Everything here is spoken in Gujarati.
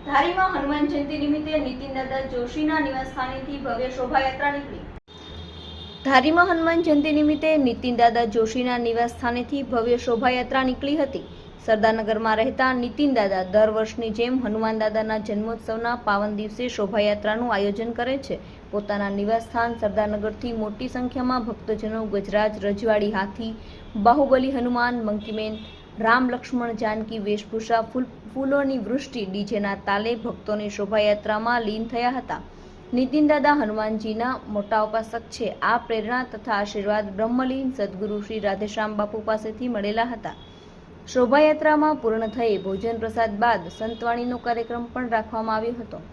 ધારીમાં હનુમાન જયંતિ નિમિત્તે નીતિનદાદા જોશીના નિવાસસ્થાનેથી ભવ્ય શોભાયાત્રા નીકળી. ધારીમાં હનુમાન જયંતિ નિમિત્તે નીતિનદાદા જોશીના નિવાસસ્થાનેથી ભવ્ય શોભાયાત્રા નીકળી હતી. સરદારનગરમાં રહેતા નીતિનદાદા દર વર્ષની જેમ હનુમાનદાદાના જન્મોત્સવના પાવન દિવસે શોભાયાત્રાનું આયોજન કરે છે. પોતાના નિવાસસ્થાન સરદારનગરથી મોટી સંખ્યામાં ભક્તજનો ગજરાજ, રજવાડી હાથી, બાહુબલી હનુમાન, મંકીમેન, રામ લક્ષ્મણ જાનકી વેશભૂષા, ફૂલોની વૃષ્ટિ, ડીજેના તાલે ભક્તોની શોભાયાત્રામાં લીન થયા હતા. નીતિનદાદા હનુમાનજીના મોટા ઉપાસક છે. આ પ્રેરણા તથા આશીર્વાદ બ્રહ્મલીન સદગુરુ શ્રી રાધેશ્યામ બાપુ પાસેથી મળેલા હતા. શોભાયાત્રામાં પૂર્ણ થઈ ભોજન પ્રસાદ બાદ સંતવાણીનો કાર્યક્રમ પણ રાખવામાં આવ્યો હતો.